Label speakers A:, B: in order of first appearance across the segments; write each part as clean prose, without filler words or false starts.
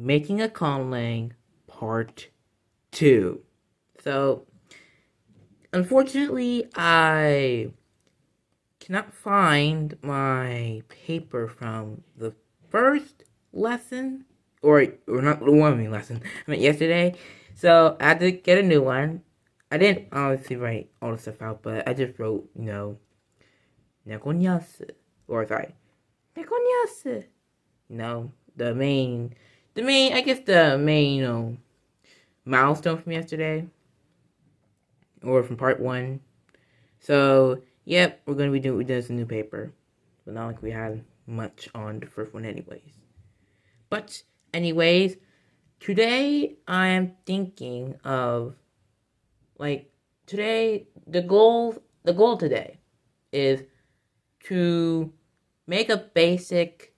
A: Making a Conlang Part 2. So, unfortunately, I cannot find my paper from the first lesson, or not the one lesson, I meant yesterday. So, I had to get a new one. I didn't obviously write all the stuff out, but I just wrote, nekonyasu, or sorry, nekonyasu. The main, milestone from yesterday, or from part 1. So, yep, we're gonna be doing this new paper, but not like we had much on the first one, anyways. But, anyways, today I am thinking of today the goal today is to make a basic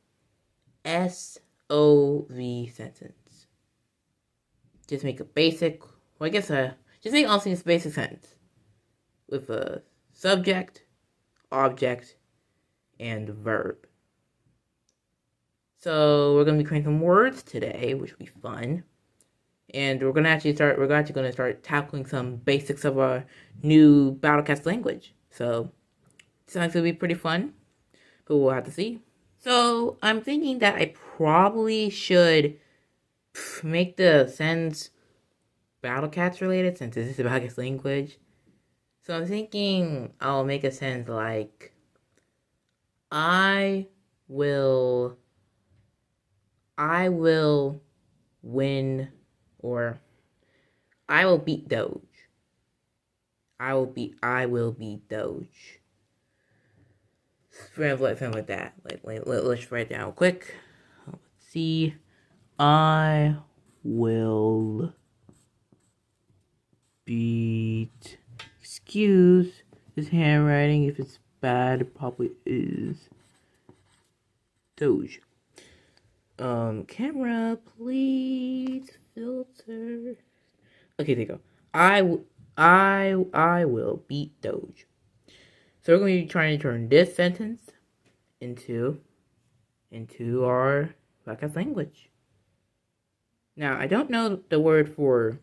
A: SOV sentence. Just make a basic, just make honestly a basic sentence with a subject, object, and verb. So we're gonna be creating some words today, which will be fun. And we're actually gonna start tackling some basics of our new Battlecast language. So this sounds gonna be pretty fun, but we'll have to see. So I'm thinking that I probably should make the sentence Battlecats related, since this is a Battlecast language. So I'm thinking I'll make a sentence like, I will win, or I will beat Doge. I will beat Doge. Something like that. Let's write it down quick. Let's see. I will beat. Excuse this handwriting. If it's bad, it probably is. Doge. Camera, please. Filter. Okay, there you go. I will beat Doge. So we're going to be trying to turn this sentence into our podcast language. Now, I don't know the word for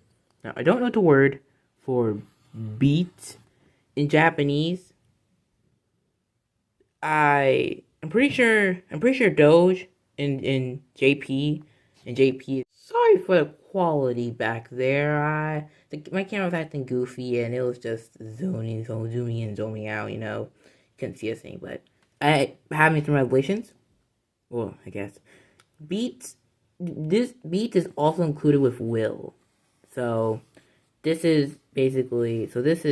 A: beat in Japanese. I'm pretty sure Doge in JP. Sorry for the quality back there. My camera was acting goofy and it was just zooming in, zooming out. Couldn't see a thing, but I have made some revelations. Well, I guess this beat is also included with will. So this is basically this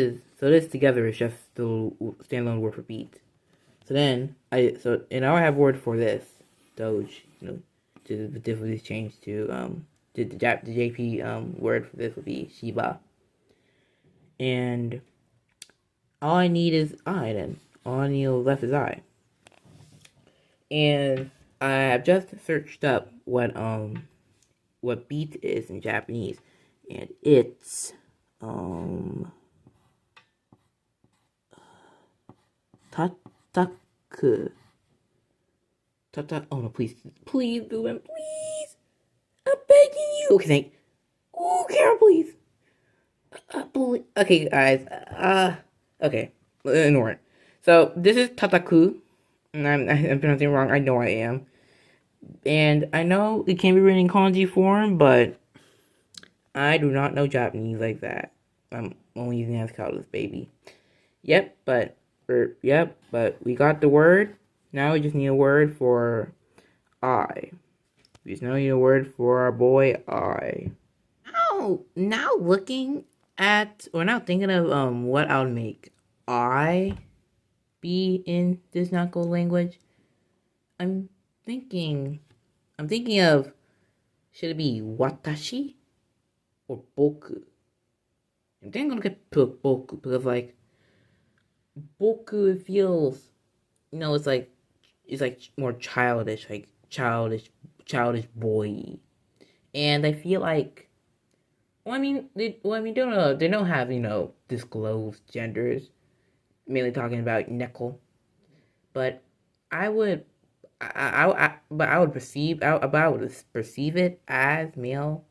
A: together is just the standalone word for beat. So then now I have word for this Doge. To differently change to the JP word for this would be Shiba. And all I need is I then. All I need left is I. And I have just searched up what beat is in Japanese, and it's tataku. Oh no, please do it, please. I'm begging you. Okay, thank. Oh, Carol, please. Okay, guys. Okay, ignore it. So this is tataku, and I'm pronouncing it wrong. I know I am, and I know it can be written in kanji form, but I do not know Japanese like that. I'm only using it as calculus, baby. But we got the word. Now we just need a word for I. We just need a word for our boy I. Now looking at, or now thinking of what I would make I be in this Nako language. I'm thinking of, should it be watashi or boku? I'm thinking I'm gonna get boku because boku, it feels, it's like more childish, childish boy. And I feel like, they don't have, disclosed genders, mainly talking about Neko. But I would but I would perceive, but I would perceive it as male.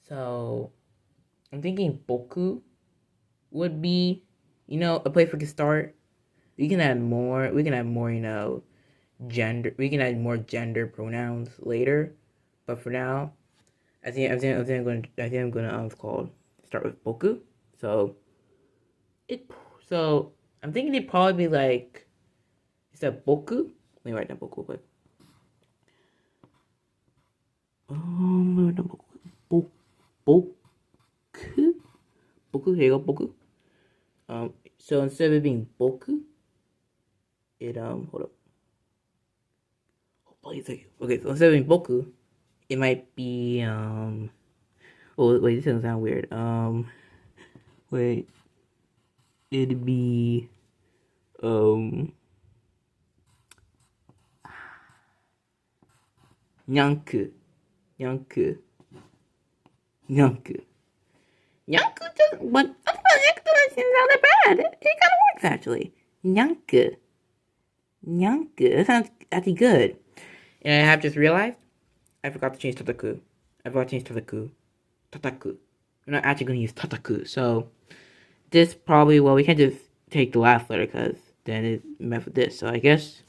A: So I'm thinking boku would be, a place we can start. We can add more. We can add more, gender. We can add more gender pronouns later. But for now, I think I'm gonna it's called start with boku. So it. So I'm thinking it'd probably be like, is that boku? Let me write down boku quick. Let me write down boku. Boku. Boku. Here you go, boku. So instead of it being boku, it hold up. Oh, wait a second. Okay, so instead of being boku, it might be Oh wait, this doesn't sound weird. Wait, it'd be nyanku, nyanku, nyanku. Nyanku doesn't, but Nyanku doesn't sound that bad. It kind of works actually. Nyanku, nyanku. That sounds actually good. And I have just realized I forgot to change tataku. I forgot to change tataku. Tataku. I'm not actually going to use tataku. So this probably, well, we can't just take the last letter because then it messed with this. So I guess,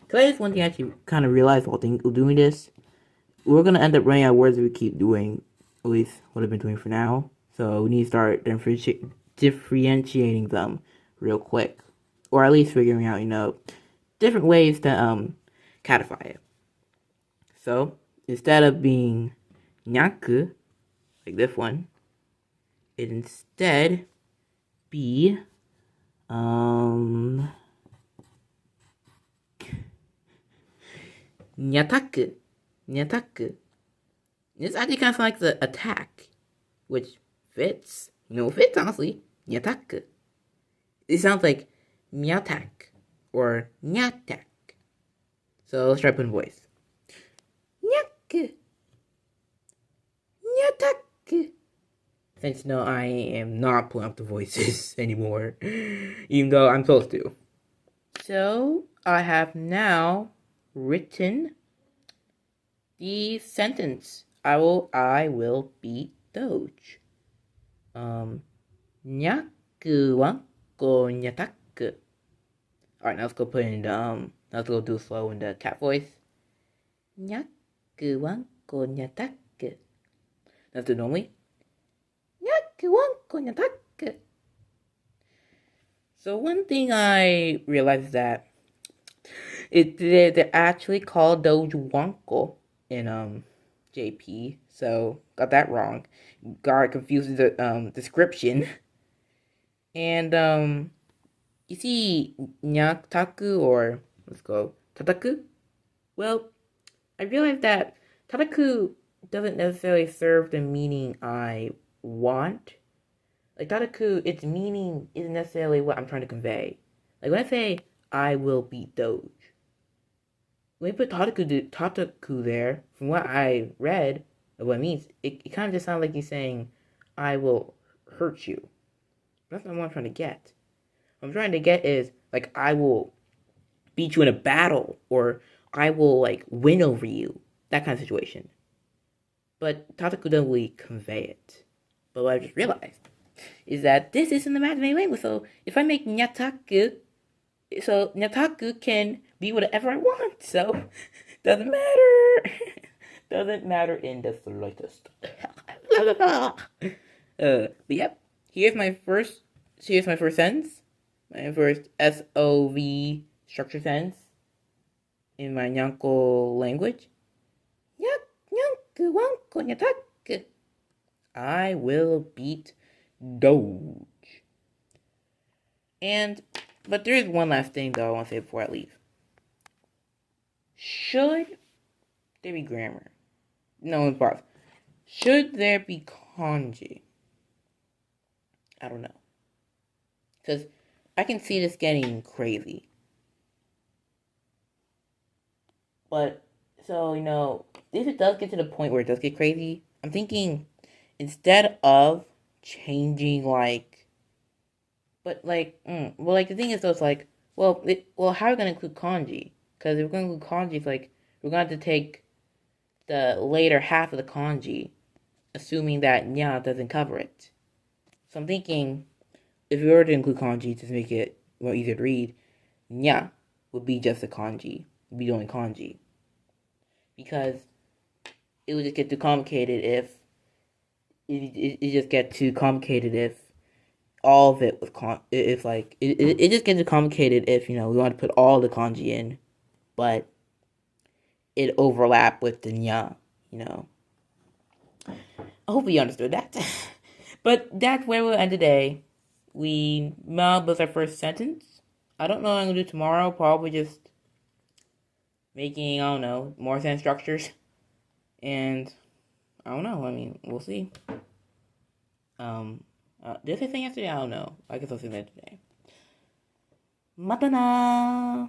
A: because that is one thing I actually kind of realized while doing this. We're going to end up running out of words if we keep doing, at least what I've been doing for now. So we need to start differentiating them real quick. Or at least figuring out, different ways to codify it. So instead of being nyaku, like this one, it instead be nyataku. Nyataku. This actually kind of sounds like the attack, which fits. Fits honestly. Nyataku. It sounds like myatak or nyatak. So let's try putting voice. Nyaku. Nyataku. Since no, I am not pulling up the voices anymore, even though I'm supposed to. So I have now written the sentence. I will beat Doge. Nyaku wanko nyataku. Alright, now let's go put in the let's go do slow in the cat voice. Nyaku wanko nyataku. Let's do it normally. Nyaku wanko nyataku. So one thing I realized is that they're actually called Doge Wanko in JP, so got that wrong. Got confused with the description. And you see nyataku, or let's go tataku. Well, I realized that tataku doesn't necessarily serve the meaning I want. Like tataku, its meaning isn't necessarily what I'm trying to convey. Like when I say I will beat Doge, when you put tataku there, from what I read of what it means, it kind of just sounds like he's saying, I will hurt you. That's not what I'm trying to get. What I'm trying to get is, like, I will beat you in a battle, or I will, like, win over you. That kind of situation. But tataku doesn't really convey it. But what I just realized is that this isn't the imaginary language, so if I make nyataku, so nyataku can be whatever I want, so doesn't matter. Doesn't matter in the slightest. But yep, here's my first sentence, my first SOV structure sentence in my Nyanko language. Nyanku wanko nyataku. I will beat Doge. But there is one last thing though I want to say before I leave. Should there be grammar? No, pause. Should there be kanji? I don't know. Because I can see this getting crazy. But, so, if it does get to the point where it does get crazy, I'm thinking instead of changing, the thing is, though, it's like, how are we going to include kanji? Because if we're going to include kanji, it's like we're going to have to take the later half of the kanji, assuming that nya doesn't cover it. So I'm thinking, if we were to include kanji to make it more easier to read, nya would be just a kanji. Would be the only kanji. Because it would just get too complicated if it just get too complicated if all of it was if like it just gets too complicated if we want to put all the kanji in, but it overlap with the nya. I hope you understood that. But that's where we'll end today. Mel was our first sentence. I don't know what I'm gonna do tomorrow. Probably just making, I don't know, more sentence structures. And I don't know. I mean, we'll see. Did I say yesterday? I don't know. I guess I'll say that today. Mata na!